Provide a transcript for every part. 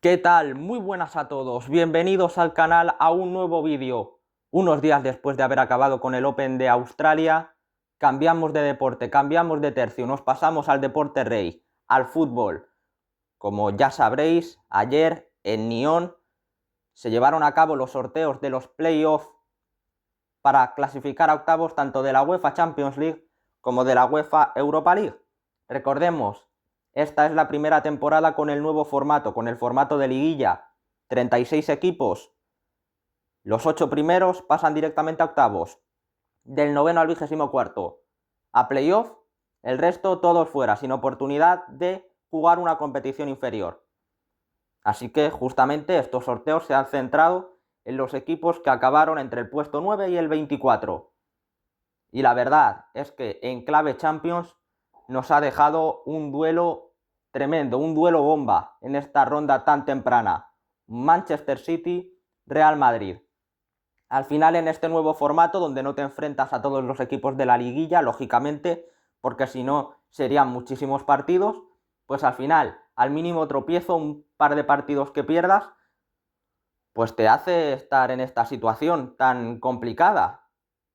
¿Qué tal? Muy buenas a todos, bienvenidos al canal a un nuevo vídeo. Unos días después de haber acabado con el Open de Australia, cambiamos de deporte, cambiamos de tercio, nos pasamos al deporte rey, al fútbol. Como ya sabréis, ayer en Nyon se llevaron a cabo los sorteos de los playoffs para clasificar a octavos tanto de la UEFA Champions League como de la UEFA Europa League. Recordemos, esta es la primera temporada con el nuevo formato, con el formato de liguilla, 36 equipos. Los 8 primeros pasan directamente a octavos, del noveno al 24º a playoff, el resto todos fuera, sin oportunidad de jugar una competición inferior. Así que justamente estos sorteos se han centrado en los equipos que acabaron entre el puesto 9 y el 24. Y la verdad es que en clave Champions nos ha dejado un duelo tremendo, un duelo bomba en esta ronda tan temprana. Manchester City, Real Madrid. Al final, en este nuevo formato, donde no te enfrentas a todos los equipos de la liguilla, lógicamente, porque si no serían muchísimos partidos, pues al final, al mínimo tropiezo, un par de partidos que pierdas, pues te hace estar en esta situación tan complicada.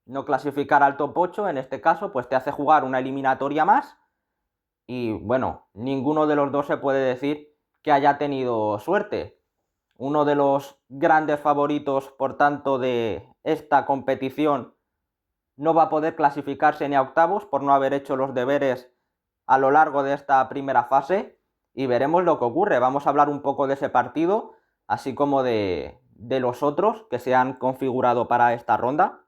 No clasificar al top 8, en este caso, pues te hace jugar una eliminatoria más y bueno, ninguno de los dos se puede decir que haya tenido suerte. Uno de los grandes favoritos, por tanto, de esta competición no va a poder clasificarse ni a octavos por no haber hecho los deberes a lo largo de esta primera fase y veremos lo que ocurre. Vamos a hablar un poco de ese partido, así como de los otros que se han configurado para esta ronda,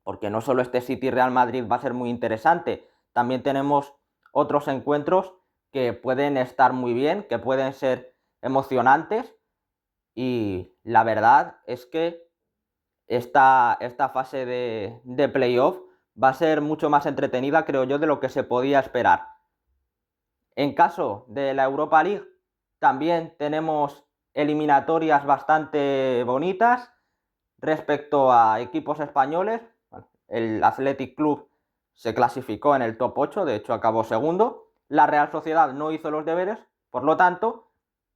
porque no solo este City Real Madrid va a ser muy interesante, también tenemos otros encuentros que pueden estar muy bien, que pueden ser emocionantes y la verdad es que esta fase de playoff va a ser mucho más entretenida, creo yo, de lo que se podía esperar. En caso de la Europa League, también tenemos eliminatorias bastante bonitas respecto a equipos españoles. El Athletic Club se clasificó en el top 8, de hecho acabó segundo. La Real Sociedad no hizo los deberes, por lo tanto,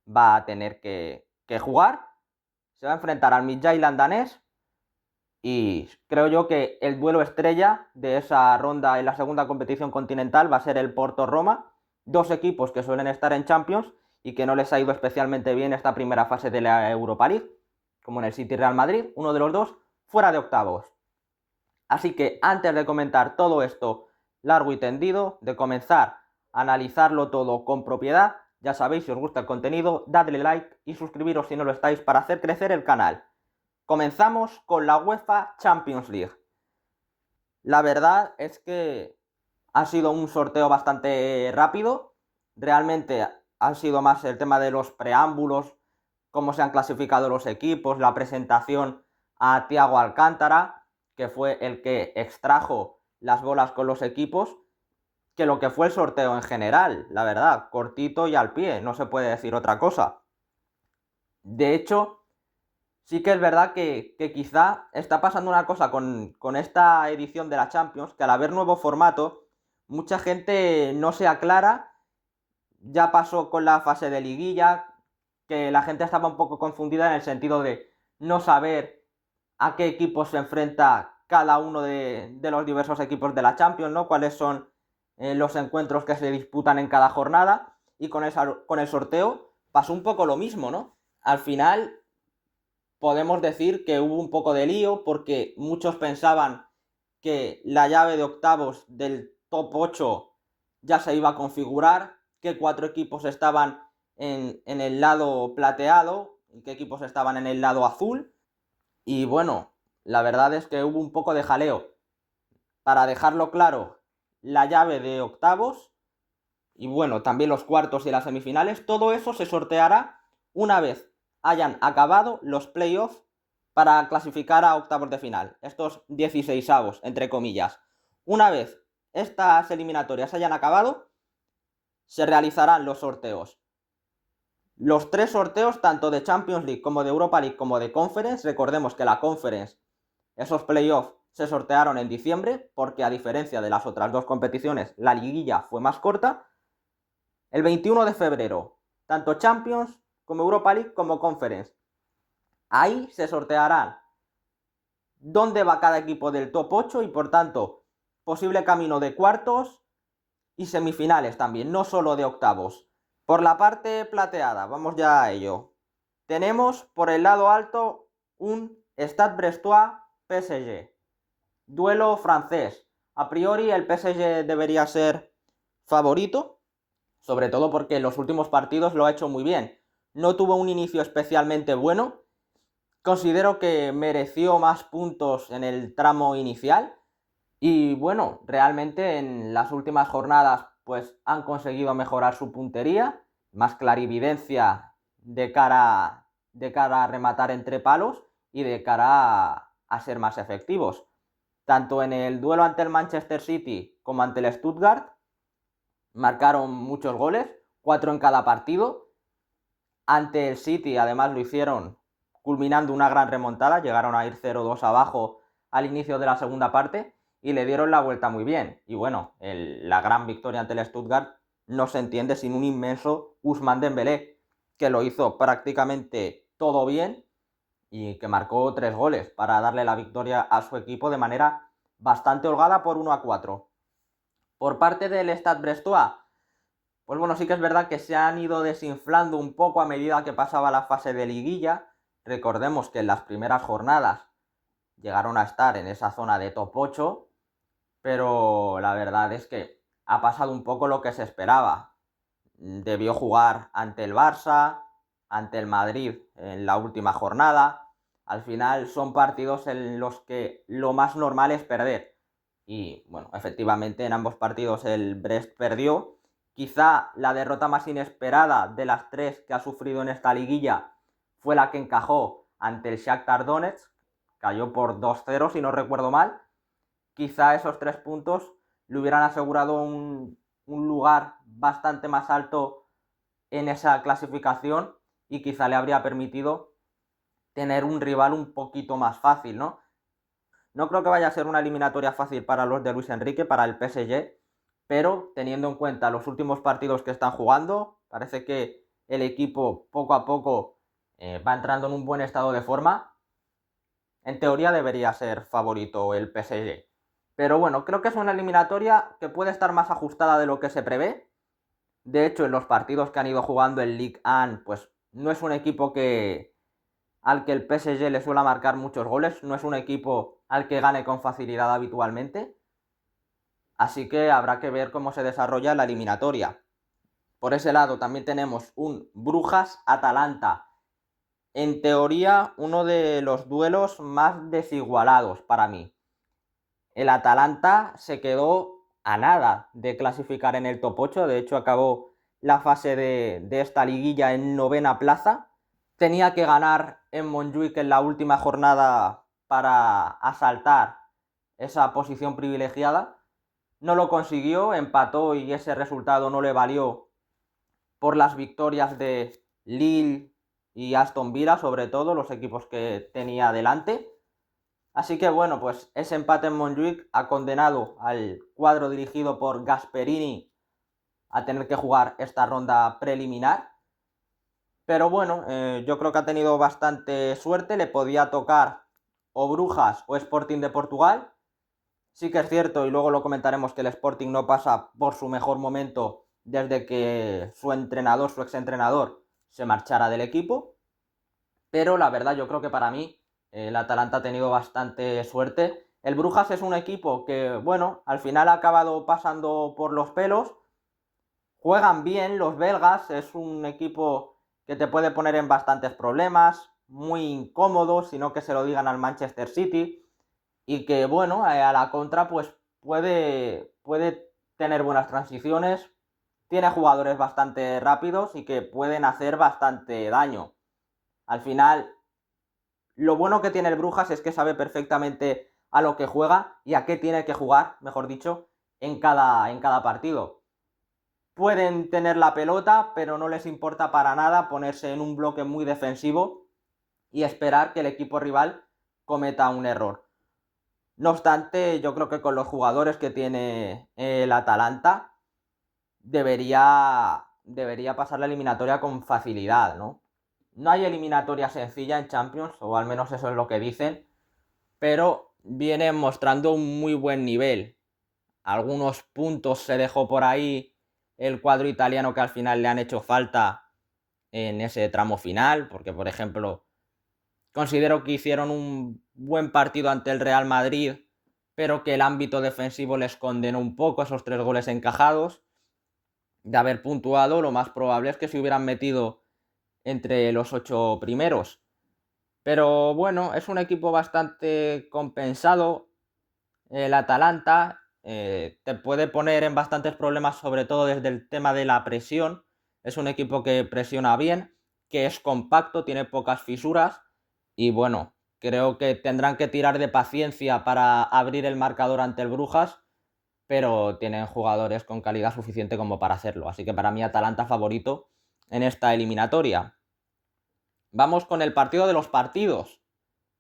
va a tener que jugar. Se va a enfrentar al Midtjylland danés y creo yo que el duelo estrella de esa ronda en la segunda competición continental va a ser el Porto-Roma, dos equipos que suelen estar en Champions y que no les ha ido especialmente bien esta primera fase de la Europa League, como en el City Real Madrid, uno de los dos fuera de octavos. Así que antes de comentar todo esto largo y tendido, de comenzar a analizarlo todo con propiedad, ya sabéis, si os gusta el contenido, dadle like y suscribiros si no lo estáis para hacer crecer el canal. Comenzamos con la UEFA Champions League. La verdad es que ha sido un sorteo bastante rápido. Realmente ha sido más el tema de los preámbulos, cómo se han clasificado los equipos, la presentación a Thiago Alcántara, que fue el que extrajo las bolas con los equipos, que lo que fue el sorteo en general, la verdad, cortito y al pie, no se puede decir otra cosa. De hecho, sí que es verdad que quizá está pasando una cosa con esta edición de la Champions, que al haber nuevo formato, mucha gente no se aclara. Ya pasó con la fase de liguilla, que la gente estaba un poco confundida en el sentido de no saber a qué equipos se enfrenta cada uno de los diversos equipos de la Champions, ¿no? Cuáles son los encuentros que se disputan en cada jornada. Y con el sorteo pasó un poco lo mismo, ¿no? Al final podemos decir que hubo un poco de lío porque muchos pensaban que la llave de octavos del top 8 ya se iba a configurar, que 4 equipos estaban en el lado plateado y qué equipos estaban en el lado azul. Y bueno, la verdad es que hubo un poco de jaleo. Para dejarlo claro, la llave de octavos y bueno, también los cuartos y las semifinales, todo eso se sorteará una vez hayan acabado los playoffs para clasificar a octavos de final, estos 16avos, entre comillas. Una vez estas eliminatorias hayan acabado, se realizarán los sorteos. Los 3 sorteos, tanto de Champions League como de Europa League como de Conference, recordemos que la Conference, esos playoffs se sortearon en diciembre, porque a diferencia de las otras dos competiciones, la liguilla fue más corta. El 21 de febrero, tanto Champions como Europa League como Conference. Ahí se sortearán dónde va cada equipo del top 8 y por tanto posible camino de cuartos y semifinales también, no solo de octavos. Por la parte plateada, vamos ya a ello. Tenemos por el lado alto un Stade Brestois PSG. Duelo francés. A priori el PSG debería ser favorito, sobre todo porque en los últimos partidos lo ha hecho muy bien. No tuvo un inicio especialmente bueno. Considero que mereció más puntos en el tramo inicial. Y bueno, realmente en las últimas jornadas pues han conseguido mejorar su puntería, más clarividencia de cara a rematar entre palos y de cara a ser más efectivos. Tanto en el duelo ante el Manchester City como ante el Stuttgart marcaron muchos goles, 4 en cada partido. Ante el City además lo hicieron culminando una gran remontada, llegaron a ir 0-2 abajo al inicio de la segunda parte y le dieron la vuelta muy bien. Y bueno, la gran victoria ante el Stuttgart no se entiende sin un inmenso Ousmane Dembélé, que lo hizo prácticamente todo bien y que marcó 3 goles para darle la victoria a su equipo de manera bastante holgada por 1-4. Por parte del Stade Brestois, pues bueno, sí que es verdad que se han ido desinflando un poco a medida que pasaba la fase de liguilla. Recordemos que en las primeras jornadas llegaron a estar en esa zona de top 8, pero la verdad es que ha pasado un poco lo que se esperaba. Debió jugar ante el Barça, ante el Madrid en la última jornada. Al final son partidos en los que lo más normal es perder. Y bueno, efectivamente en ambos partidos el Brest perdió. Quizá la derrota más inesperada de las 3 que ha sufrido en esta liguilla fue la que encajó ante el Shakhtar Donetsk. Cayó por 2-0 si no recuerdo mal. Quizá esos 3 puntos le hubieran asegurado un lugar bastante más alto en esa clasificación y quizá le habría permitido tener un rival un poquito más fácil, ¿no? No creo que vaya a ser una eliminatoria fácil para los de Luis Enrique, para el PSG, pero teniendo en cuenta los últimos partidos que están jugando, parece que el equipo poco a poco va entrando en un buen estado de forma. En teoría debería ser favorito el PSG. Pero bueno, creo que es una eliminatoria que puede estar más ajustada de lo que se prevé. De hecho, en los partidos que han ido jugando el Ligue 1, pues no es un equipo al que el PSG le suele marcar muchos goles, no es un equipo al que gane con facilidad habitualmente. Así que habrá que ver cómo se desarrolla la eliminatoria. Por ese lado también tenemos un Brujas-Atalanta. En teoría, uno de los duelos más desigualados para mí. El Atalanta se quedó a nada de clasificar en el top 8, de hecho acabó la fase de esta liguilla en 9ª plaza. Tenía que ganar en Montjuic en la última jornada para asaltar esa posición privilegiada. No lo consiguió, empató y ese resultado no le valió por las victorias de Lille y Aston Villa, sobre todo los equipos que tenía delante. Así que bueno, pues ese empate en Montjuic ha condenado al cuadro dirigido por Gasperini a tener que jugar esta ronda preliminar. Pero bueno, yo creo que ha tenido bastante suerte, le podía tocar o Brujas o Sporting de Portugal. Sí que es cierto, y luego lo comentaremos, que el Sporting no pasa por su mejor momento desde que su exentrenador, se marchara del equipo. Pero la verdad yo creo que para mí el Atalanta ha tenido bastante suerte. El Brujas es un equipo que, bueno, al final ha acabado pasando por los pelos. Juegan bien los belgas, es un equipo que te puede poner en bastantes problemas, muy incómodo, sino que se lo digan al Manchester City. Y que, bueno, a la contra pues puede tener buenas transiciones, tiene jugadores bastante rápidos y que pueden hacer bastante daño. Al final, lo bueno que tiene el Brujas es que sabe perfectamente a lo que juega y a qué tiene que jugar, mejor dicho, en cada partido. Pueden tener la pelota, pero no les importa para nada ponerse en un bloque muy defensivo y esperar que el equipo rival cometa un error. No obstante, yo creo que con los jugadores que tiene el Atalanta debería pasar la eliminatoria con facilidad, ¿no? no hay eliminatoria sencilla en Champions, o al menos eso es lo que dicen, pero vienen mostrando un muy buen nivel. Algunos puntos se dejó por ahí el cuadro italiano que al final le han hecho falta en ese tramo final, porque por ejemplo considero que hicieron un buen partido ante el Real Madrid, pero que el ámbito defensivo les condenó un poco esos 3 goles encajados. De haber puntuado, lo más probable es que se hubieran metido entre los 8 primeros. Pero bueno, es un equipo bastante compensado. El Atalanta te puede poner en bastantes problemas, sobre todo desde el tema de la presión. Es un equipo que presiona bien, que es compacto, tiene pocas fisuras y bueno, creo que tendrán que tirar de paciencia para abrir el marcador ante el Brujas, pero tienen jugadores con calidad suficiente como para hacerlo. Así que para mí Atalanta favorito en esta eliminatoria. Vamos con el partido de los partidos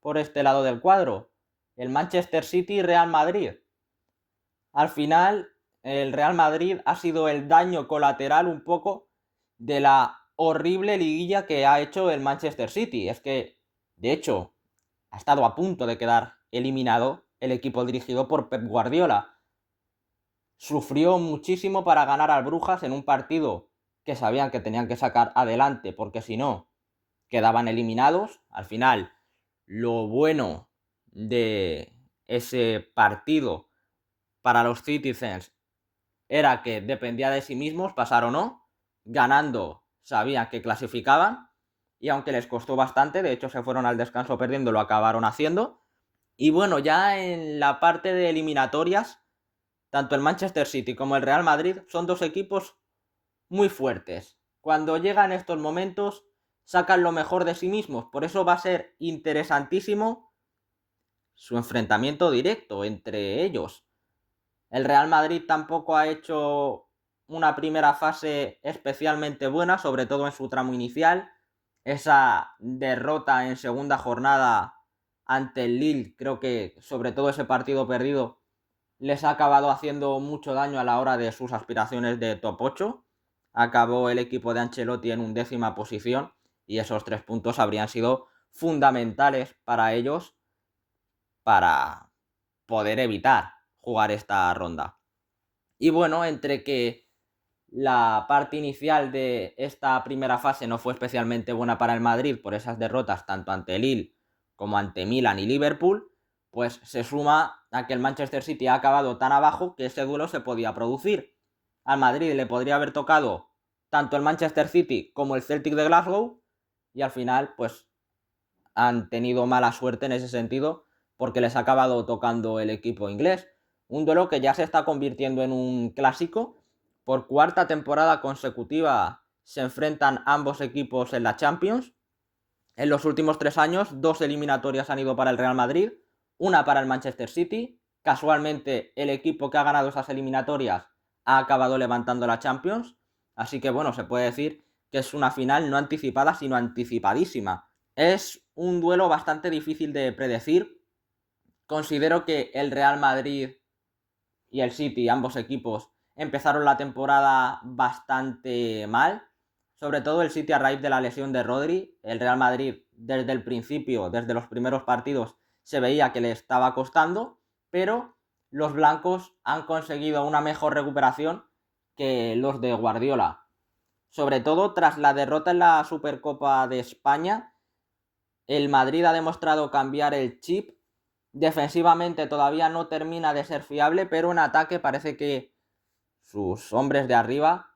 por este lado del cuadro. El Manchester City Real Madrid. Al final, el Real Madrid ha sido el daño colateral un poco de la horrible liguilla que ha hecho el Manchester City. Es que, de hecho, ha estado a punto de quedar eliminado el equipo dirigido por Pep Guardiola. Sufrió muchísimo para ganar al Brujas en un partido que sabían que tenían que sacar adelante porque si no, quedaban eliminados. Al final, lo bueno de ese partido para los Citizens era que dependía de sí mismos, pasar o no. Ganando sabían que clasificaban y aunque les costó bastante, de hecho se fueron al descanso perdiendo, lo acabaron haciendo. Y bueno, ya en la parte de eliminatorias, tanto el Manchester City como el Real Madrid son 2 equipos muy fuertes. Cuando llegan estos momentos sacan lo mejor de sí mismos, por eso va a ser interesantísimo su enfrentamiento directo entre ellos. El Real Madrid tampoco ha hecho una primera fase especialmente buena, sobre todo en su tramo inicial. Esa derrota en segunda jornada ante el Lille, creo que sobre todo ese partido perdido, les ha acabado haciendo mucho daño a la hora de sus aspiraciones de top 8. Acabó el equipo de Ancelotti en 11ª posición y esos 3 puntos habrían sido fundamentales para ellos para poder evitar jugar esta ronda. Y bueno, entre que la parte inicial de esta primera fase no fue especialmente buena para el Madrid por esas derrotas tanto ante el Lille como ante Milan y Liverpool, pues se suma a que el Manchester City ha acabado tan abajo que ese duelo se podía producir. Al Madrid le podría haber tocado tanto el Manchester City como el Celtic de Glasgow y al final pues han tenido mala suerte en ese sentido porque les ha acabado tocando el equipo inglés. Un duelo que ya se está convirtiendo en un clásico. Por 4ª temporada consecutiva se enfrentan ambos equipos en la Champions. En los últimos 3 años, 2 eliminatorias han ido para el Real Madrid, una para el Manchester City. Casualmente, el equipo que ha ganado esas eliminatorias ha acabado levantando la Champions. Así que bueno, se puede decir que es una final no anticipada, sino anticipadísima. Es un duelo bastante difícil de predecir. Considero que el Real Madrid y el City, ambos equipos, empezaron la temporada bastante mal. Sobre todo el City a raíz de la lesión de Rodri. El Real Madrid desde el principio, desde los primeros partidos, se veía que le estaba costando, pero los blancos han conseguido una mejor recuperación que los de Guardiola. Sobre todo tras la derrota en la Supercopa de España, el Madrid ha demostrado cambiar el chip. Defensivamente todavía no termina de ser fiable, pero en ataque parece que sus hombres de arriba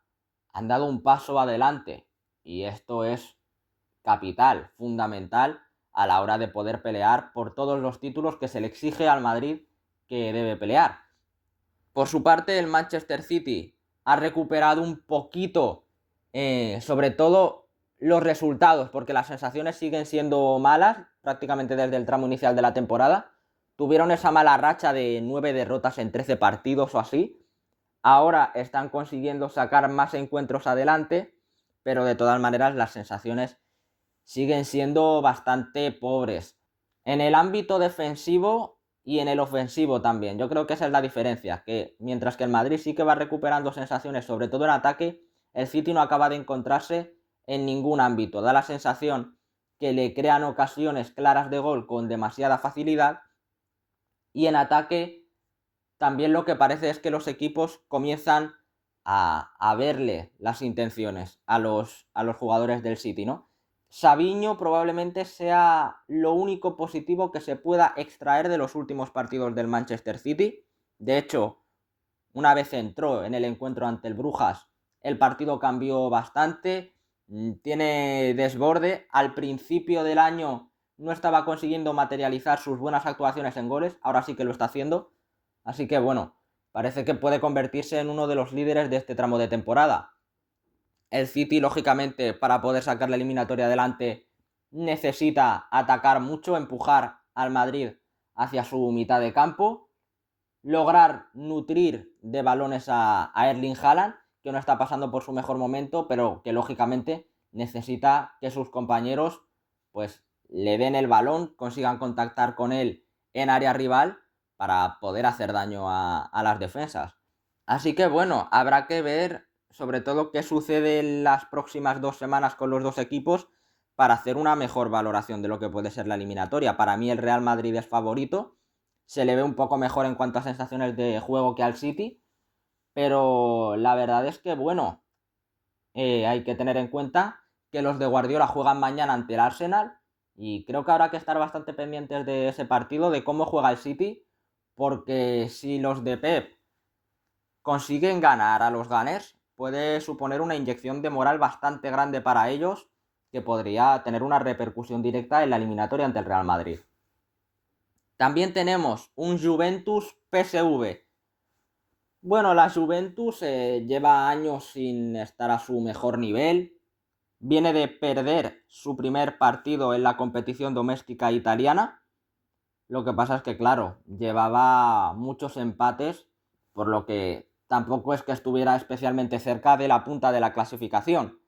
han dado un paso adelante. Y esto es capital, fundamental a la hora de poder pelear por todos los títulos que se le exige al Madrid que debe pelear. Por su parte, el Manchester City ha recuperado un poquito, sobre todo los resultados, porque las sensaciones siguen siendo malas prácticamente desde el tramo inicial de la temporada. Tuvieron esa mala racha de 9 derrotas en 13 partidos o así. Ahora están consiguiendo sacar más encuentros adelante, pero de todas maneras las sensaciones siguen siendo bastante pobres. En el ámbito defensivo y en el ofensivo también. Yo creo que esa es la diferencia, que mientras que el Madrid sí que va recuperando sensaciones, sobre todo en ataque, el City no acaba de encontrarse en ningún ámbito. Da la sensación que le crean ocasiones claras de gol con demasiada facilidad, y en ataque también lo que parece es que los equipos comienzan a verle las intenciones a los jugadores del City, ¿no? Savinho probablemente sea lo único positivo que se pueda extraer de los últimos partidos del Manchester City. De hecho, una vez entró en el encuentro ante el Brujas, el partido cambió bastante, tiene desborde. Al principio del año no estaba consiguiendo materializar sus buenas actuaciones en goles, ahora sí que lo está haciendo. Así que bueno, parece que puede convertirse en uno de los líderes de este tramo de temporada. El City, lógicamente, para poder sacar la eliminatoria adelante, necesita atacar mucho, empujar al Madrid hacia su mitad de campo, lograr nutrir de balones a Erling Haaland, que no está pasando por su mejor momento, pero que lógicamente necesita que sus compañeros pues le den el balón, consigan contactar con él en área rival para poder hacer daño a las defensas. Así que bueno, habrá que ver sobre todo qué sucede en las próximas 2 semanas con los dos equipos para hacer una mejor valoración de lo que puede ser la eliminatoria. Para mí el Real Madrid es favorito, se le ve un poco mejor en cuanto a sensaciones de juego que al City, pero la verdad es que bueno, hay que tener en cuenta que los de Guardiola juegan mañana ante el Arsenal, y creo que habrá que estar bastante pendientes de ese partido, de cómo juega el City, porque si los de Pep consiguen ganar a los Gunners, puede suponer una inyección de moral bastante grande para ellos, que podría tener una repercusión directa en la eliminatoria ante el Real Madrid. También tenemos un Juventus PSV. Bueno, la Juventus lleva años sin estar a su mejor nivel. Viene de perder su primer partido en la competición doméstica italiana. Lo que pasa es que, claro, llevaba muchos empates, por lo que tampoco es que estuviera especialmente cerca de la punta de la clasificación.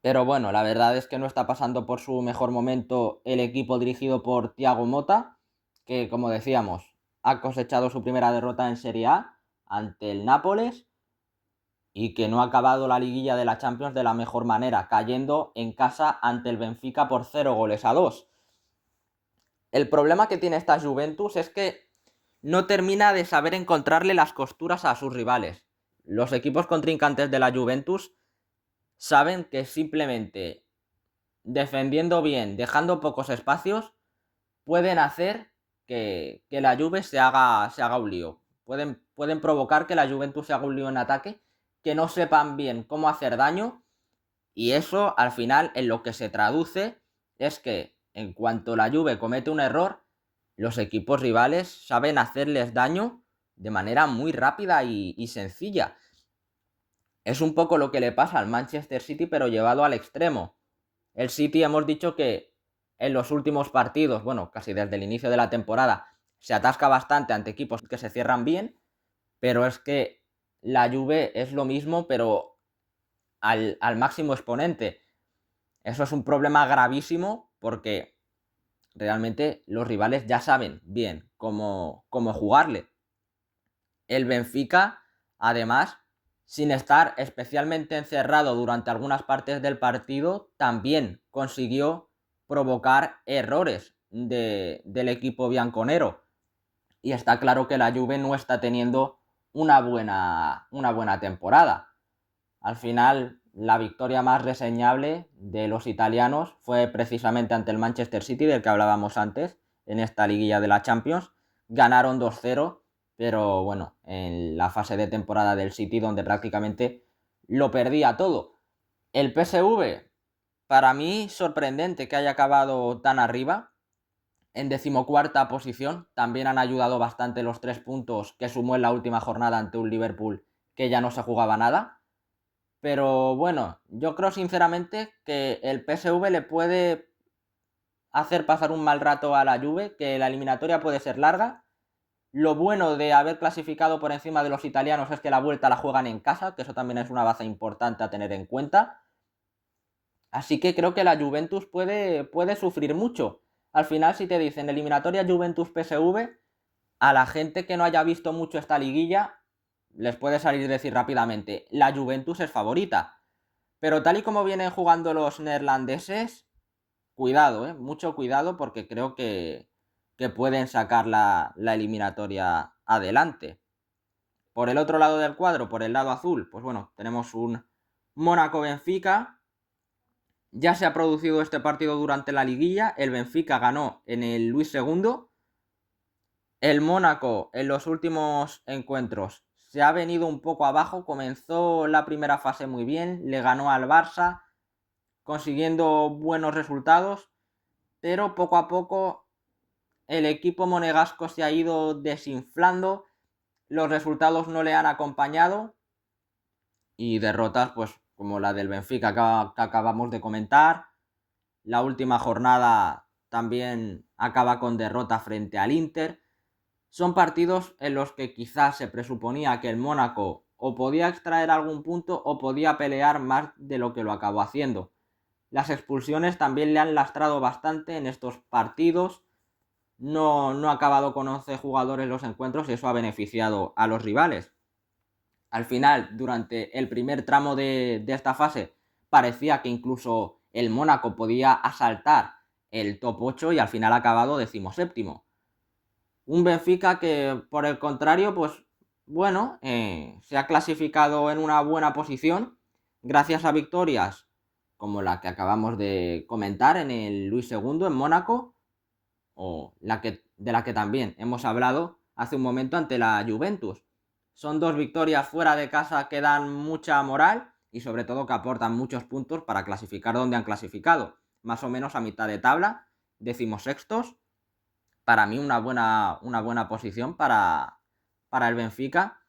Pero bueno, la verdad es que no está pasando por su mejor momento el equipo dirigido por Thiago Motta, que, como decíamos, ha cosechado su primera derrota en Serie A ante el Nápoles y que no ha acabado la liguilla de la Champions de la mejor manera, cayendo en casa ante el Benfica por 0-2. El problema que tiene esta Juventus es que no termina de saber encontrarle las costuras a sus rivales. Los equipos contrincantes de la Juventus saben que simplemente defendiendo bien, dejando pocos espacios, pueden hacer que la Juve se haga un lío. Pueden provocar que la Juventus se haga un lío en ataque, que no sepan bien cómo hacer daño, y eso al final en lo que se traduce es que en cuanto la Juve comete un error, los equipos rivales saben hacerles daño de manera muy rápida y sencilla. Es un poco lo que le pasa al Manchester City, pero llevado al extremo. El City hemos dicho que en los últimos partidos, bueno, casi desde el inicio de la temporada, se atasca bastante ante equipos que se cierran bien, pero es que la Juve es lo mismo, pero al máximo exponente. Eso es un problema gravísimo porque realmente los rivales ya saben bien cómo jugarle. El Benfica, además, sin estar especialmente encerrado durante algunas partes del partido, también consiguió provocar errores del equipo bianconero. Y está claro que la Juve no está teniendo una buena temporada. Al final, la victoria más reseñable de los italianos fue precisamente ante el Manchester City, del que hablábamos antes, en esta liguilla de la Champions. Ganaron 2-0, pero bueno, en la fase de temporada del City, donde prácticamente lo perdía todo. El PSV, para mí, sorprendente que haya acabado tan arriba, en 14ª posición. También han ayudado bastante los 3 puntos que sumó en la última jornada ante un Liverpool que ya no se jugaba nada. Pero bueno, yo creo sinceramente que el PSV le puede hacer pasar un mal rato a la Juve, que la eliminatoria puede ser larga. Lo bueno de haber clasificado por encima de los italianos es que la vuelta la juegan en casa, que eso también es una baza importante a tener en cuenta. Así que creo que la Juventus puede sufrir mucho. Al final, si te dicen eliminatoria Juventus-PSV, a la gente que no haya visto mucho esta liguilla, les puede salir decir rápidamente, la Juventus es favorita. Pero tal y como vienen jugando los neerlandeses, cuidado, mucho cuidado porque creo que pueden sacar la eliminatoria adelante. Por el otro lado del cuadro, por el lado azul, pues bueno, tenemos un Mónaco-Benfica. Ya se ha producido este partido durante la liguilla. El Benfica ganó en el Luis II. El Mónaco en los últimos encuentros se ha venido un poco abajo. Comenzó la primera fase muy bien. Le ganó al Barça, consiguiendo buenos resultados. Pero poco a poco el equipo monegasco se ha ido desinflando. Los resultados no le han acompañado. Y derrotas, pues, como la del Benfica que acabamos de comentar. La última jornada también acaba con derrota frente al Inter. Son partidos en los que quizás se presuponía que el Mónaco o podía extraer algún punto o podía pelear más de lo que lo acabó haciendo. Las expulsiones también le han lastrado bastante en estos partidos. No ha acabado con 11 jugadores los encuentros y eso ha beneficiado a los rivales. Al final, durante el primer tramo de esta fase, parecía que incluso el Mónaco podía asaltar el top 8 y al final ha acabado 17º. Un Benfica que, por el contrario, pues bueno, se ha clasificado en una buena posición gracias a victorias como la que acabamos de comentar en el Luis II en Mónaco, o de la que también hemos hablado hace un momento ante la Juventus. Son dos victorias fuera de casa que dan mucha moral y sobre todo que aportan muchos puntos para clasificar donde han clasificado. Más o menos a mitad de tabla, 16º. Para mí una buena posición para el Benfica.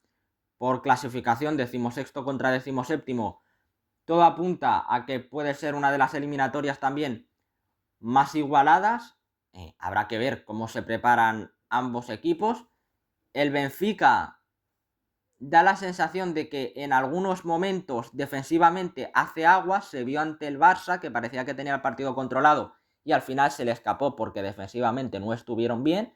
Por clasificación, 16º contra 17º. Todo apunta a que puede ser una de las eliminatorias también más igualadas. Habrá que ver cómo se preparan ambos equipos. El Benfica da la sensación de que en algunos momentos defensivamente hace aguas. Se vio ante el Barça, que parecía que tenía el partido controlado y al final se le escapó porque defensivamente no estuvieron bien.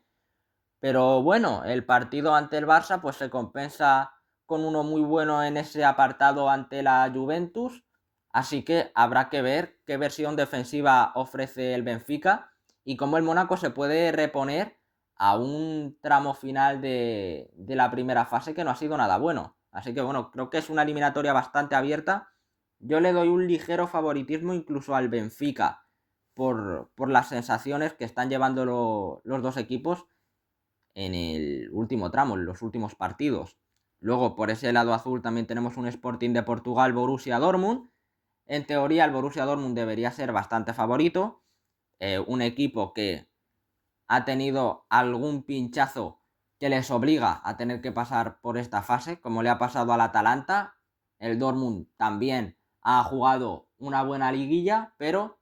Pero bueno, el partido ante el Barça pues se compensa con uno muy bueno en ese apartado ante la Juventus. Así que habrá que ver qué versión defensiva ofrece el Benfica y cómo el Mónaco se puede reponer a un tramo final de la primera fase que no ha sido nada bueno. Así que bueno, creo que es una eliminatoria bastante abierta. Yo le doy un ligero favoritismo incluso al Benfica por las sensaciones que están llevando los dos equipos en el último tramo, en los últimos partidos. Luego, por ese lado azul también tenemos un Sporting de Portugal, Borussia Dortmund. En teoría, el Borussia Dortmund debería ser bastante favorito. Un equipo que ha tenido algún pinchazo que les obliga a tener que pasar por esta fase, como le ha pasado al Atalanta. El Dortmund también ha jugado una buena liguilla, pero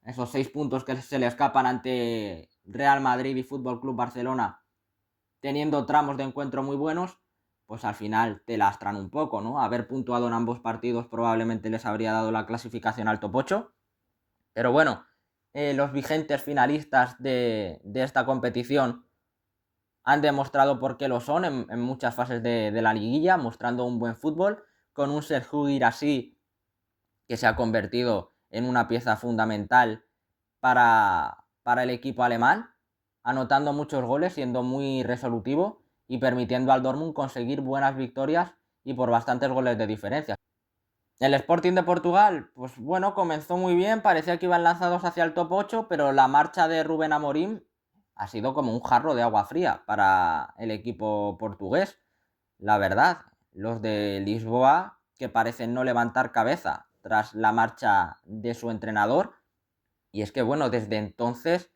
esos 6 puntos que se le escapan ante Real Madrid y Fútbol Club Barcelona, teniendo tramos de encuentro muy buenos, pues al final te lastran un poco, ¿no? Haber puntuado en ambos partidos probablemente les habría dado la clasificación al top 8. Pero bueno, los vigentes finalistas de esta competición han demostrado por qué lo son en muchas fases de la liguilla, mostrando un buen fútbol, con un Serhou Guirassy que se ha convertido en una pieza fundamental para el equipo alemán, anotando muchos goles, siendo muy resolutivo y permitiendo al Dortmund conseguir buenas victorias y por bastantes goles de diferencia. El Sporting de Portugal, pues bueno, comenzó muy bien, parecía que iban lanzados hacia el top 8, pero la marcha de Rubén Amorim ha sido como un jarro de agua fría para el equipo portugués. La verdad, los de Lisboa, que parecen no levantar cabeza tras la marcha de su entrenador, y es que bueno, desde entonces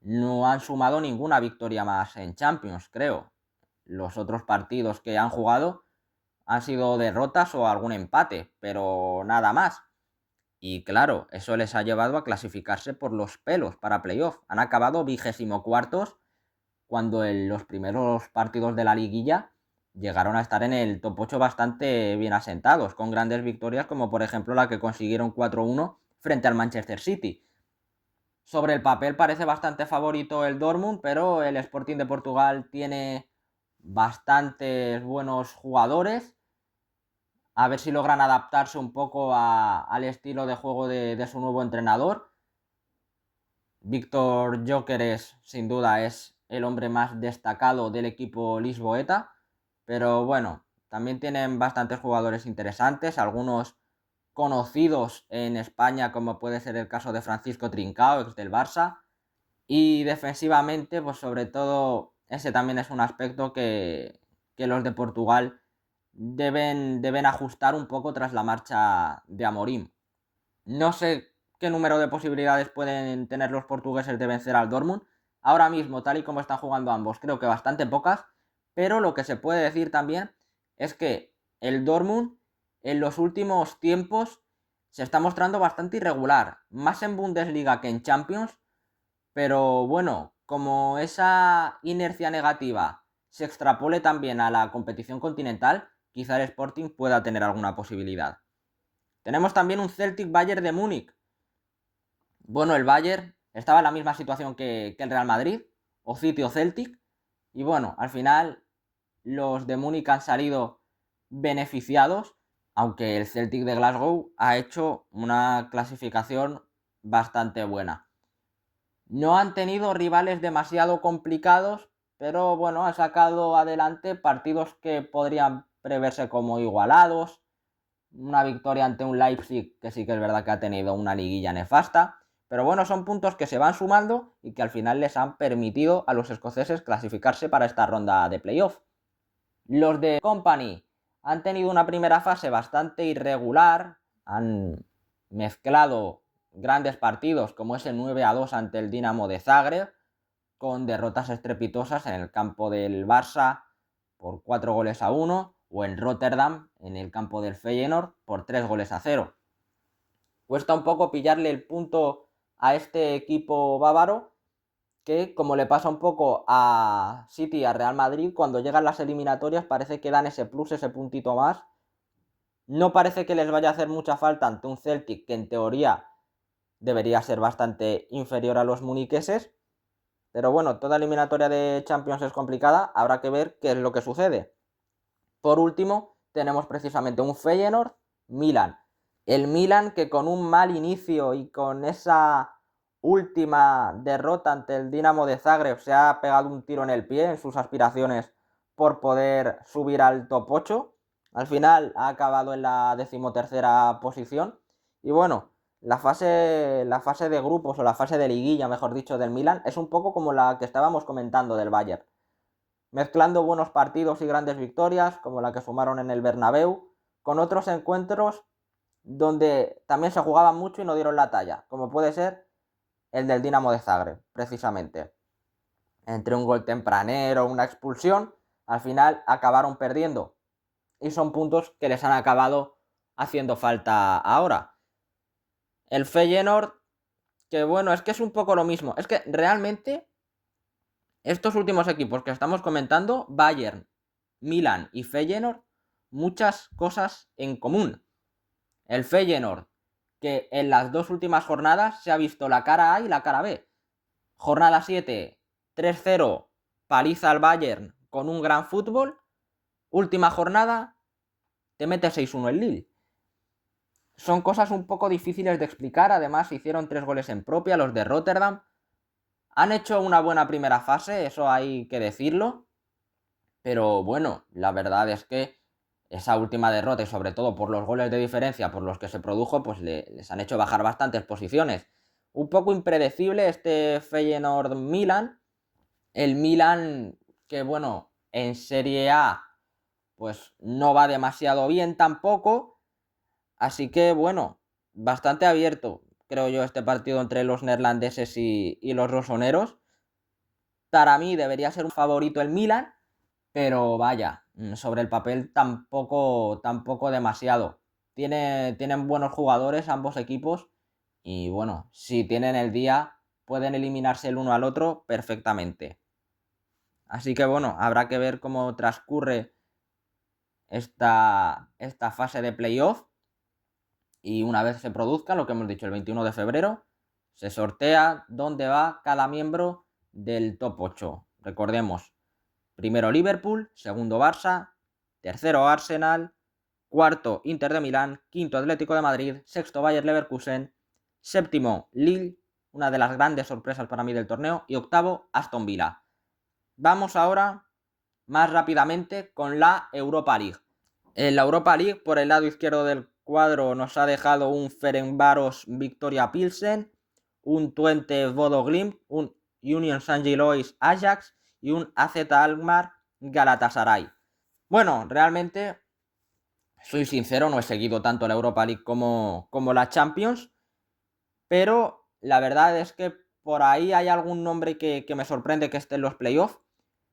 no han sumado ninguna victoria más en Champions, creo. Los otros partidos que han jugado han sido derrotas o algún empate, pero nada más. Y claro, eso les ha llevado a clasificarse por los pelos para playoff. Han acabado 24º cuando en los primeros partidos de la liguilla llegaron a estar en el top 8 bastante bien asentados, con grandes victorias como por ejemplo la que consiguieron 4-1 frente al Manchester City. Sobre el papel parece bastante favorito el Dortmund, pero el Sporting de Portugal tiene bastantes buenos jugadores. A ver si logran adaptarse un poco al estilo de juego de su nuevo entrenador. Víctor Gyökeres, sin duda, es el hombre más destacado del equipo lisboeta. Pero bueno, también tienen bastantes jugadores interesantes, algunos conocidos en España, como puede ser el caso de Francisco Trincao, ex del Barça. Y defensivamente, pues sobre todo, ese también es un aspecto que los de Portugal deben ajustar un poco tras la marcha de Amorim. No sé qué número de posibilidades pueden tener los portugueses de vencer al Dortmund. Ahora mismo, tal y como están jugando ambos, creo que bastante pocas. Pero lo que se puede decir también es que el Dortmund en los últimos tiempos se está mostrando bastante irregular. Más en Bundesliga que en Champions. Pero bueno, como esa inercia negativa se extrapole también a la competición continental, quizá el Sporting pueda tener alguna posibilidad. Tenemos también un Celtic Bayern de Múnich. Bueno, el Bayern estaba en la misma situación que el Real Madrid, o City o Celtic, y bueno, al final los de Múnich han salido beneficiados, aunque el Celtic de Glasgow ha hecho una clasificación bastante buena. No han tenido rivales demasiado complicados, pero bueno, ha sacado adelante partidos que podrían preverse como igualados. Una victoria ante un Leipzig que sí que es verdad que ha tenido una liguilla nefasta. Pero bueno, son puntos que se van sumando y que al final les han permitido a los escoceses clasificarse para esta ronda de playoff. Los de Company han tenido una primera fase bastante irregular, han mezclado grandes partidos como ese 9-2 ante el Dinamo de Zagreb, con derrotas estrepitosas en el campo del Barça por 4-1 o en Rotterdam en el campo del Feyenoord por 3-0. Cuesta un poco pillarle el punto a este equipo bávaro, que como le pasa un poco a City y a Real Madrid, cuando llegan las eliminatorias parece que dan ese plus, ese puntito más. No parece que les vaya a hacer mucha falta ante un Celtic que en teoría debería ser bastante inferior a los muniqueses. Pero bueno, toda eliminatoria de Champions es complicada, habrá que ver qué es lo que sucede. Por último, tenemos precisamente un Feyenoord-Milan. El Milan que con un mal inicio y con esa última derrota ante el Dinamo de Zagreb se ha pegado un tiro en el pie en sus aspiraciones por poder subir al top 8. Al final ha acabado en la 13ª posición. Y bueno, la fase de grupos o la fase de liguilla, mejor dicho, del Milan es un poco como la que estábamos comentando del Bayern. Mezclando buenos partidos y grandes victorias, como la que sumaron en el Bernabéu, con otros encuentros donde también se jugaban mucho y no dieron la talla, como puede ser el del Dinamo de Zagreb, precisamente. Entre un gol tempranero, una expulsión, al final acabaron perdiendo. Y son puntos que les han acabado haciendo falta ahora. El Feyenoord, que bueno, es que es un poco lo mismo. Es que realmente estos últimos equipos que estamos comentando, Bayern, Milan y Feyenoord, muchas cosas en común. El Feyenoord, que en las dos últimas jornadas se ha visto la cara A y la cara B. Jornada 7, 3-0, paliza al Bayern con un gran fútbol. Última jornada, te mete 6-1 el Lille. Son cosas un poco difíciles de explicar, además hicieron 3 goles en propia los de Rotterdam. Han hecho una buena primera fase, eso hay que decirlo. Pero bueno, la verdad es que esa última derrota y sobre todo por los goles de diferencia por los que se produjo, pues les han hecho bajar bastantes posiciones. Un poco impredecible este Feyenoord-Milan. El Milan que bueno, en Serie A pues no va demasiado bien tampoco. Así que bueno, bastante abierto creo yo este partido entre los neerlandeses y los rosoneros. Para mí debería ser un favorito el Milan, pero vaya, sobre el papel tampoco demasiado. Tienen buenos jugadores ambos equipos y bueno, si tienen el día pueden eliminarse el uno al otro perfectamente. Así que bueno, habrá que ver cómo transcurre esta fase de playoff y una vez se produzca, lo que hemos dicho el 21 de febrero, se sortea dónde va cada miembro del top 8. Recordemos, primero Liverpool, segundo Barça, tercero Arsenal, cuarto Inter de Milán, quinto Atlético de Madrid, sexto Bayer Leverkusen, séptimo Lille, una de las grandes sorpresas para mí del torneo, y octavo Aston Villa. Vamos ahora más rápidamente con la Europa League. En la Europa League, por el lado izquierdo del cuadro, nos ha dejado un Ferencváros Victoria Pilsen, un Twente Bodo Glimt, un Union Saint-Gilloise Ajax y un AZ Alkmaar Galatasaray. Bueno, realmente, soy sincero, no he seguido tanto la Europa League como la Champions, pero la verdad es que por ahí hay algún nombre que me sorprende que esté en los playoffs.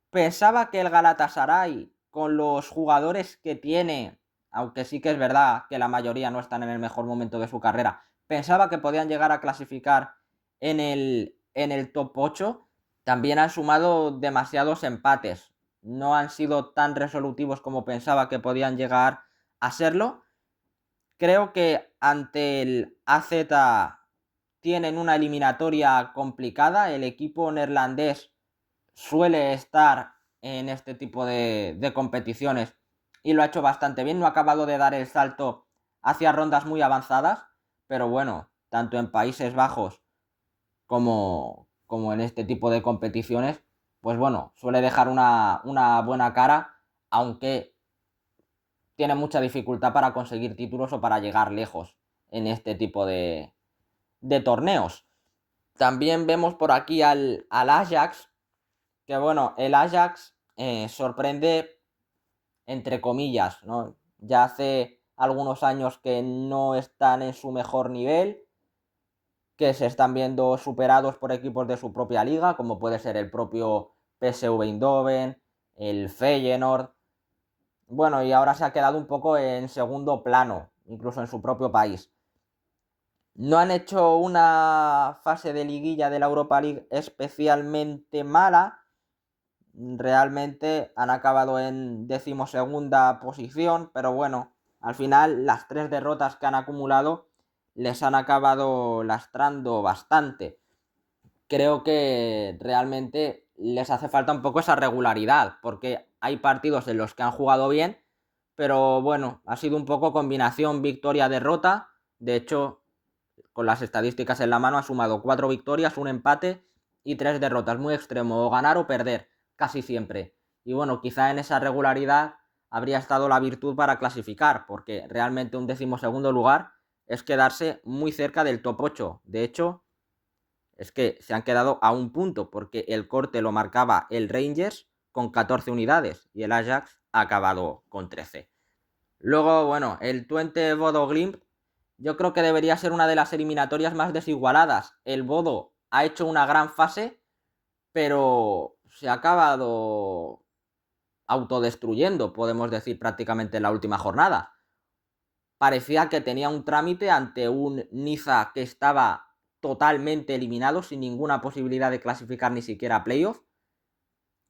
Pensaba que el Galatasaray, con los jugadores que tiene, aunque sí que es verdad que la mayoría no están en el mejor momento de su carrera, pensaba que podían llegar a clasificar en el top 8. También han sumado demasiados empates. No han sido tan resolutivos como pensaba que podían llegar a serlo. Creo que ante el AZ tienen una eliminatoria complicada. El equipo neerlandés suele estar en este tipo de competiciones y lo ha hecho bastante bien. No ha acabado de dar el salto hacia rondas muy avanzadas, pero bueno, tanto en Países Bajos como en este tipo de competiciones, pues bueno, suele dejar una buena cara, aunque tiene mucha dificultad para conseguir títulos o para llegar lejos en este tipo de torneos. También vemos por aquí al Ajax, que bueno, el Ajax sorprende entre comillas, ¿no? Ya hace algunos años que no están en su mejor nivel, que se están viendo superados por equipos de su propia liga, como puede ser el propio PSV Eindhoven, el Feyenoord. Bueno, y ahora se ha quedado un poco en segundo plano, incluso en su propio país. No han hecho una fase de liguilla de la Europa League especialmente mala. Realmente han acabado en 12ª posición, pero bueno, al final las 3 derrotas que han acumulado les han acabado lastrando bastante. Creo que realmente les hace falta un poco esa regularidad, porque hay partidos en los que han jugado bien, pero bueno, ha sido un poco combinación victoria-derrota. De hecho, con las estadísticas en la mano, ha sumado 4 victorias, un empate y 3 derrotas. Muy extremo, o ganar o perder, casi siempre. Y bueno, quizá en esa regularidad habría estado la virtud para clasificar, porque realmente un 12º lugar es quedarse muy cerca del top 8. De hecho, es que se han quedado a un punto, porque el corte lo marcaba el Rangers con 14 unidades y el Ajax ha acabado con 13. Luego, bueno, el Twente Bodo Glimt, yo creo que debería ser una de las eliminatorias más desigualadas. El Bodo ha hecho una gran fase, pero se ha acabado autodestruyendo, podemos decir, prácticamente en la última jornada. Parecía que tenía un trámite ante un Niza que estaba totalmente eliminado, sin ninguna posibilidad de clasificar ni siquiera a playoff.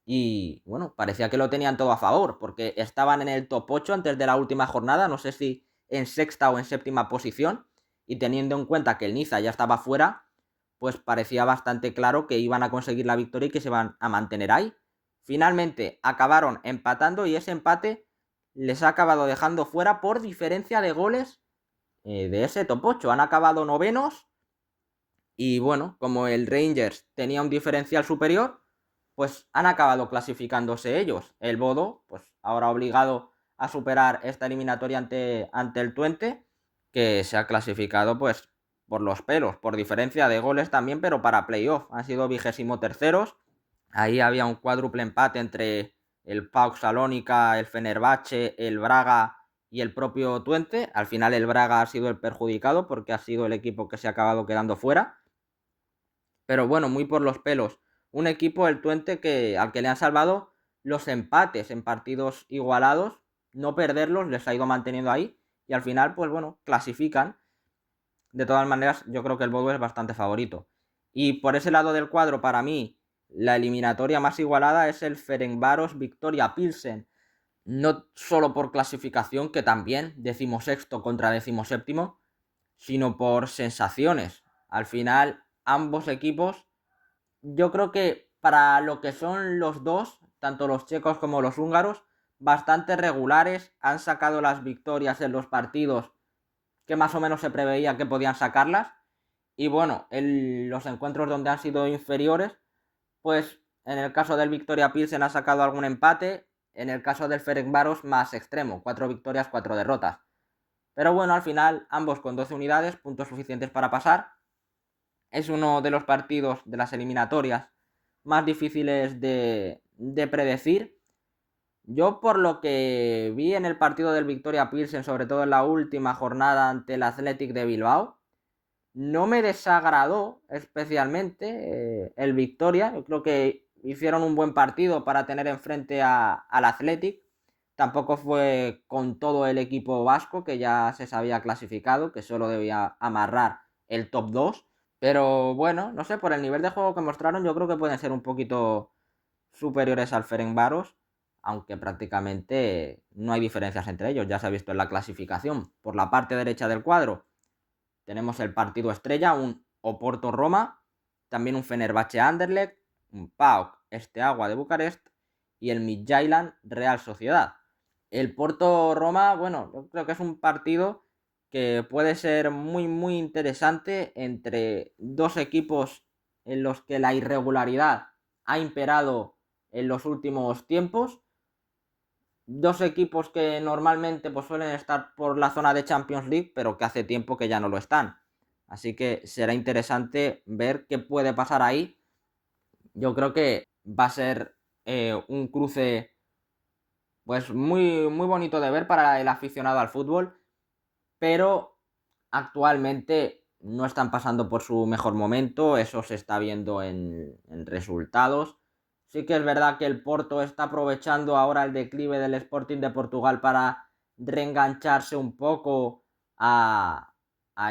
Y bueno, parecía que lo tenían todo a favor, porque estaban en el top 8 antes de la última jornada, no sé si en sexta o en séptima posición, y teniendo en cuenta que el Niza ya estaba fuera, pues parecía bastante claro que iban a conseguir la victoria y que se van a mantener ahí. Finalmente acabaron empatando y ese empate les ha acabado dejando fuera por diferencia de goles de ese top 8. Han acabado novenos y bueno, como el Rangers tenía un diferencial superior, pues han acabado clasificándose ellos. El Bodo, pues ahora obligado a superar esta eliminatoria ante el Twente, que se ha clasificado pues por los pelos, por diferencia de goles también, pero para playoff. Han sido 23º. Ahí había un cuádruple empate entre el PAOK Salónica, el Fenerbahce, el Braga y el propio Twente. Al final el Braga ha sido el perjudicado porque ha sido el equipo que se ha acabado quedando fuera. Pero bueno, muy por los pelos. Un equipo, el Twente, al que le han salvado los empates en partidos igualados. No perderlos, les ha ido manteniendo ahí. Y al final, pues bueno, clasifican. De todas maneras, yo creo que el Bodo es bastante favorito. Y por ese lado del cuadro, para mí, la eliminatoria más igualada es el Ferencváros Victoria Pilsen. No solo por clasificación, que también, 16º contra 17º, sino por sensaciones. Al final, ambos equipos, yo creo que para lo que son los dos, tanto los checos como los húngaros, bastante regulares, han sacado las victorias en los partidos que más o menos se preveía que podían sacarlas. Y bueno, en los encuentros donde han sido inferiores, pues en el caso del Viktoria Pilsen ha sacado algún empate, en el caso del Ferencváros más extremo, 4 victorias, 4 derrotas. Pero bueno, al final ambos con 12 unidades, puntos suficientes para pasar. Es uno de los partidos de las eliminatorias más difíciles de predecir. Yo por lo que vi en el partido del Viktoria Pilsen, sobre todo en la última jornada ante el Athletic de Bilbao, no me desagradó especialmente el Viktoria. Yo creo que hicieron un buen partido para tener enfrente al Athletic. Tampoco fue con todo el equipo vasco, que ya se sabía clasificado, que solo debía amarrar el top 2. Pero bueno, no sé, por el nivel de juego que mostraron, yo creo que pueden ser un poquito superiores al Ferencváros, aunque prácticamente no hay diferencias entre ellos. Ya se ha visto en la clasificación. Por la parte derecha del cuadro tenemos el partido estrella, un Oporto-Roma, también un Fenerbahce-Anderlecht, un PAOK Steaua de Bucarest y el Midtjylland Real Sociedad. El Porto-Roma, bueno, yo creo que es un partido que puede ser muy muy interesante entre dos equipos en los que la irregularidad ha imperado en los últimos tiempos. Dos equipos que normalmente pues, suelen estar por la zona de Champions League, pero que hace tiempo que ya no lo están. Así que será interesante ver qué puede pasar ahí. Yo creo que va a ser un cruce pues muy, muy bonito de ver para el aficionado al fútbol, pero actualmente no están pasando por su mejor momento, eso se está viendo en resultados. Sí que es verdad que el Porto está aprovechando ahora el declive del Sporting de Portugal para reengancharse un poco a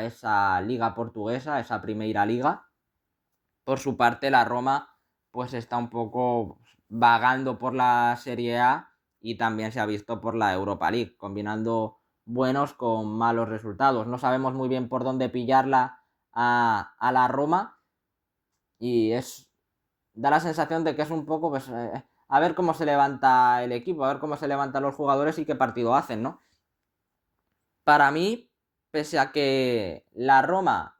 esa liga portuguesa, a esa Primeira Liga. Por su parte, la Roma pues está un poco vagando por la Serie A y también se ha visto por la Europa League, combinando buenos con malos resultados. No sabemos muy bien por dónde pillarla a la Roma y da la sensación de que es un poco pues, a ver cómo se levanta el equipo, a ver cómo se levantan los jugadores y qué partido hacen, ¿no? Para mí, pese a que la Roma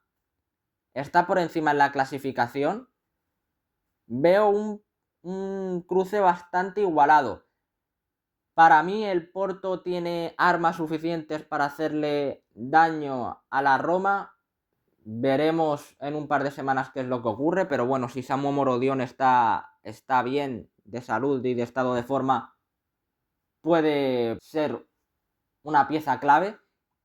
está por encima en la clasificación, veo un cruce bastante igualado. Para mí el Porto tiene armas suficientes para hacerle daño a la Roma. Veremos en un par de semanas qué es lo que ocurre, pero bueno, si Samu Morodion está bien de salud y de estado de forma, puede ser una pieza clave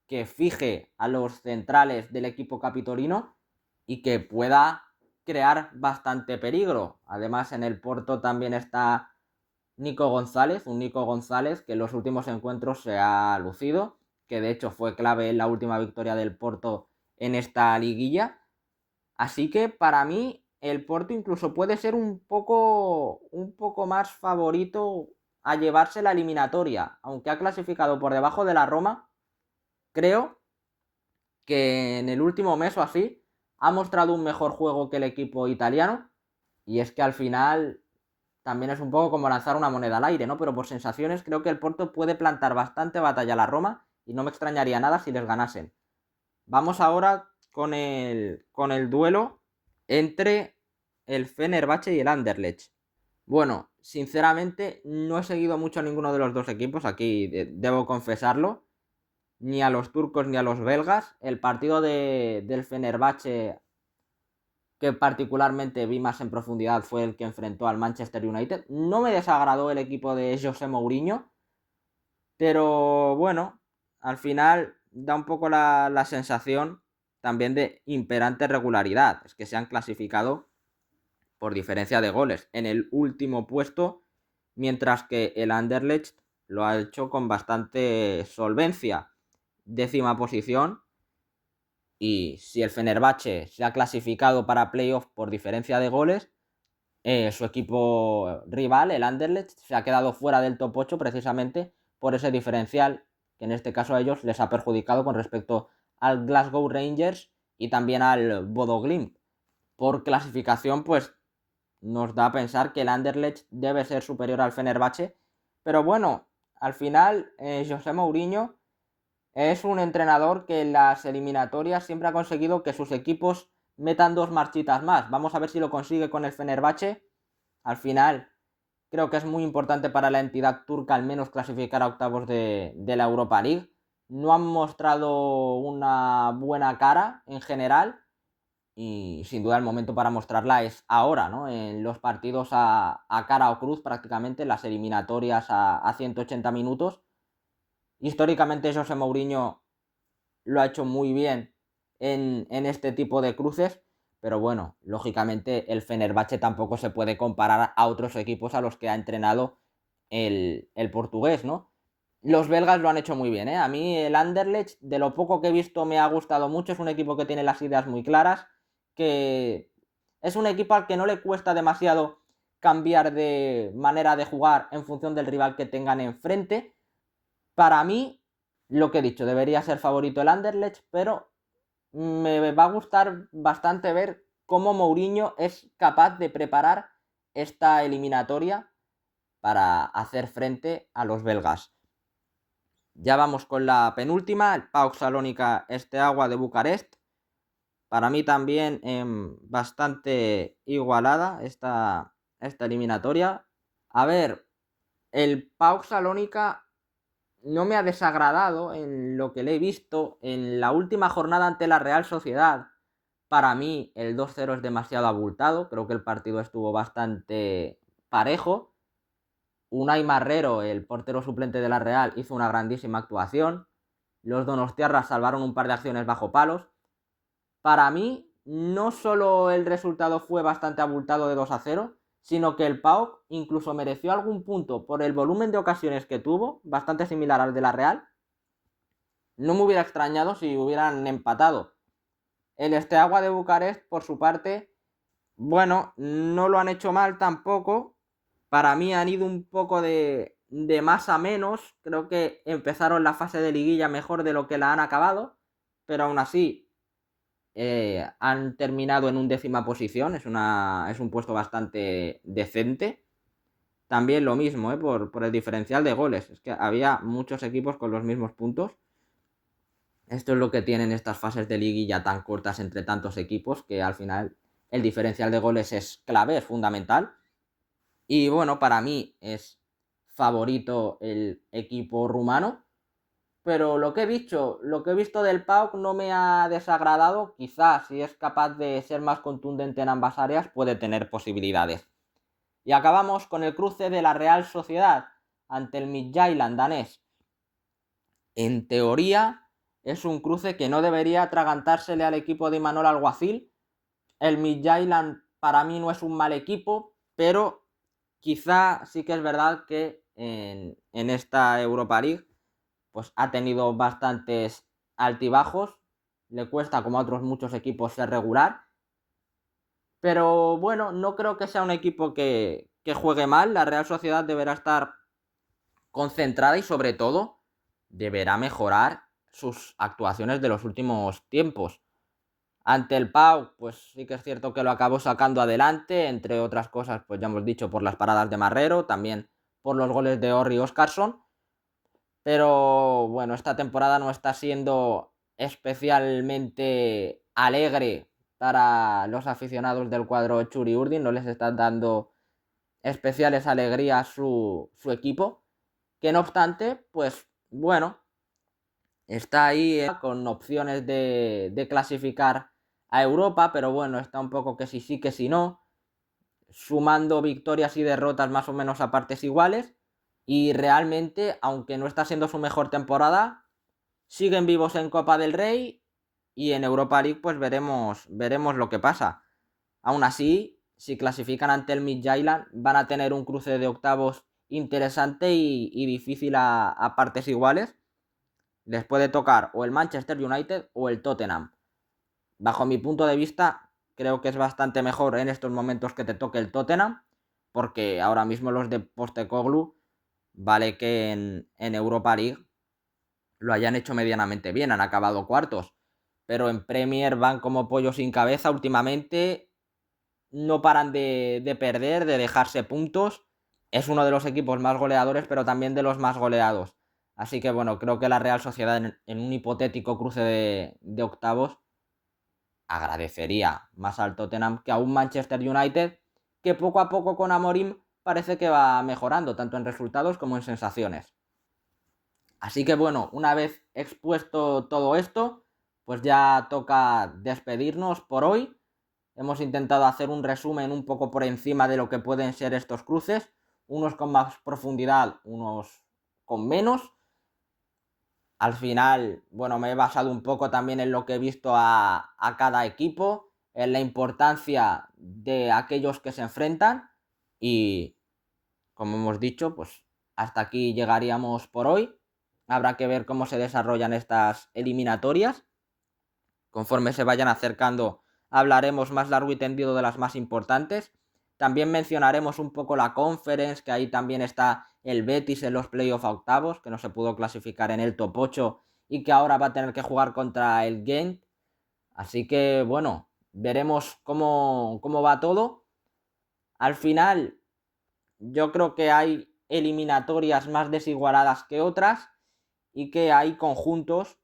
que fije a los centrales del equipo capitolino y que pueda crear bastante peligro. Además, en el Porto también está Nico González, un Nico González que en los últimos encuentros se ha lucido, que de hecho fue clave en la última victoria del Porto en esta liguilla. Así que para mí el Porto incluso puede ser un poco más favorito a llevarse la eliminatoria, aunque ha clasificado por debajo de la Roma. Creo que en el último mes o así ha mostrado un mejor juego que el equipo italiano, y es que al final también es un poco como lanzar una moneda al aire, ¿no? Pero por sensaciones creo que el Porto puede plantar bastante batalla a la Roma y no me extrañaría nada si les ganasen. Vamos ahora con el duelo entre el Fenerbahce y el Anderlecht. Bueno, sinceramente no he seguido mucho a ninguno de los dos equipos, aquí debo confesarlo, ni a los turcos ni a los belgas. El partido del Fenerbahce que particularmente vi más en profundidad fue el que enfrentó al Manchester United. No me desagradó el equipo de José Mourinho, pero bueno, al final da un poco la sensación también de imperante regularidad. Es que se han clasificado por diferencia de goles en el último puesto, mientras que el Anderlecht lo ha hecho con bastante solvencia. 10ª posición. Y si el Fenerbahce se ha clasificado para playoff por diferencia de goles, su equipo rival, el Anderlecht, se ha quedado fuera del top 8 precisamente por ese diferencial que en este caso a ellos les ha perjudicado con respecto al Glasgow Rangers y también al Bodo Glimt. Por clasificación, pues nos da a pensar que el Anderlecht debe ser superior al Fenerbahce, pero bueno, Al final, José Mourinho es un entrenador que en las eliminatorias siempre ha conseguido que sus equipos metan 2 marchitas más. Vamos a ver si lo consigue con el Fenerbahce. Al final, creo que es muy importante para la entidad turca al menos clasificar a octavos de la Europa League. No han mostrado una buena cara en general y sin duda el momento para mostrarla es ahora, ¿no? En los partidos a cara o cruz prácticamente, las eliminatorias a 180 minutos. Históricamente José Mourinho lo ha hecho muy bien en este tipo de cruces, pero bueno, lógicamente el Fenerbahce tampoco se puede comparar a otros equipos a los que ha entrenado el portugués, ¿no? Los belgas lo han hecho muy bien, ¿eh? A mí el Anderlecht, de lo poco que he visto, me ha gustado mucho. Es un equipo que tiene las ideas muy claras, que es un equipo al que no le cuesta demasiado cambiar de manera de jugar en función del rival que tengan enfrente. Para mí, lo que he dicho, debería ser favorito el Anderlecht, pero me va a gustar bastante ver cómo Mourinho es capaz de preparar esta eliminatoria para hacer frente a los belgas. Ya vamos con la penúltima, el PAOK Salónica Steaua de Bucarest. Para mí también bastante igualada esta eliminatoria. A ver, el PAOK Salónica no me ha desagradado en lo que le he visto. En la última jornada ante la Real Sociedad, para mí el 2-0 es demasiado abultado. Creo que el partido estuvo bastante parejo. Unai Marrero, el portero suplente de la Real, hizo una grandísima actuación. Los donostiarras salvaron un par de acciones bajo palos. Para mí, no solo el resultado fue bastante abultado de 2-0, sino que el PAOK incluso mereció algún punto por el volumen de ocasiones que tuvo, bastante similar al de la Real. No me hubiera extrañado si hubieran empatado. El Steaua de Bucarest, por su parte, bueno, no lo han hecho mal tampoco. Para mí han ido un poco de más a menos. Creo que empezaron la fase de liguilla mejor de lo que la han acabado, pero aún así han terminado en 11ª posición. Es un puesto bastante decente. También lo mismo, por el diferencial de goles. Es que había muchos equipos con los mismos puntos. Esto es lo que tienen estas fases de liguilla tan cortas entre tantos equipos, que al final el diferencial de goles es clave, es fundamental. Y bueno, para mí es favorito el equipo rumano. Pero lo que he visto del PAOK no me ha desagradado. Quizás si es capaz de ser más contundente en ambas áreas, puede tener posibilidades. Y acabamos con el cruce de la Real Sociedad ante el Midtjylland danés. En teoría, es un cruce que no debería atragantársele al equipo de Imanol Alguacil. El Midtjylland para mí no es un mal equipo, pero quizá sí que es verdad que en esta Europa League pues ha tenido bastantes altibajos. Le cuesta, como a otros muchos equipos, ser regular. Pero bueno, no creo que sea un equipo que juegue mal. La Real Sociedad deberá estar concentrada y sobre todo deberá mejorar sus actuaciones de los últimos tiempos. Ante el PAOK, pues sí que es cierto que lo acabó sacando adelante, entre otras cosas, pues ya hemos dicho, por las paradas de Marrero, también por los goles de Orri Óscarsson. Pero bueno, esta temporada no está siendo especialmente alegre para los aficionados del cuadro Txuri Urdin. No les está dando especiales alegrías su equipo. Que no obstante, pues bueno, está ahí con opciones de clasificar a Europa, pero bueno, está un poco que sí, que sí, no. Sumando victorias y derrotas más o menos a partes iguales. Y realmente, aunque no está siendo su mejor temporada, siguen vivos en Copa del Rey y en Europa League pues veremos lo que pasa. Aún así, si clasifican ante el Midtjylland, van a tener un cruce de octavos interesante y difícil a partes iguales. Les puede tocar o el Manchester United o el Tottenham. Bajo mi punto de vista, creo que es bastante mejor en estos momentos que te toque el Tottenham, porque ahora mismo los de Postecoglou, vale que en Europa League lo hayan hecho medianamente bien, han acabado cuartos, pero en Premier van como pollo sin cabeza últimamente, no paran de perder, de dejarse puntos. es uno de los equipos más goleadores, pero también de los más goleados. Así que bueno, creo que la Real Sociedad en un hipotético cruce de octavos agradecería más al Tottenham que a un Manchester United que poco a poco con Amorim parece que va mejorando, tanto en resultados como en sensaciones. Así que bueno, una vez expuesto todo esto, pues ya toca despedirnos por hoy. Hemos intentado hacer un resumen un poco por encima de lo que pueden ser estos cruces, unos con más profundidad, unos con menos. Al final, bueno, me he basado un poco también en lo que he visto a cada equipo, en la importancia de aquellos que se enfrentan y, como hemos dicho, pues hasta aquí llegaríamos por hoy. Habrá que ver cómo se desarrollan estas eliminatorias. Conforme se vayan acercando, hablaremos más largo y tendido de las más importantes. También mencionaremos un poco la Conference, que ahí también está el Betis en los playoffs a octavos, que no se pudo clasificar en el top 8 y que ahora va a tener que jugar contra el Gent. Así que bueno, veremos cómo va todo. Al final, yo creo que hay eliminatorias más desigualadas que otras y que hay conjuntos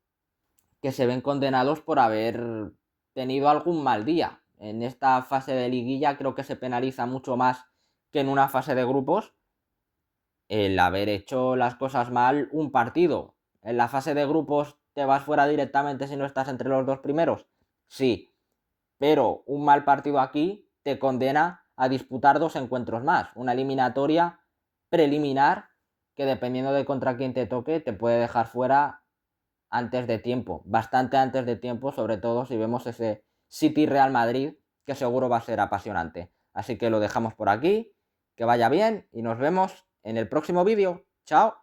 que se ven condenados por haber tenido algún mal día. En esta fase de liguilla creo que se penaliza mucho más que en una fase de grupos el haber hecho las cosas mal un partido. En la fase de grupos te vas fuera directamente si no estás entre los dos primeros. Sí, pero un mal partido aquí te condena a disputar dos encuentros más. Una eliminatoria preliminar que dependiendo de contra quién te toque te puede dejar fuera antes de tiempo, bastante antes de tiempo, sobre todo si vemos ese City Real Madrid, que seguro va a ser apasionante. Así que lo dejamos por aquí, que vaya bien y nos vemos en el próximo vídeo. Chao.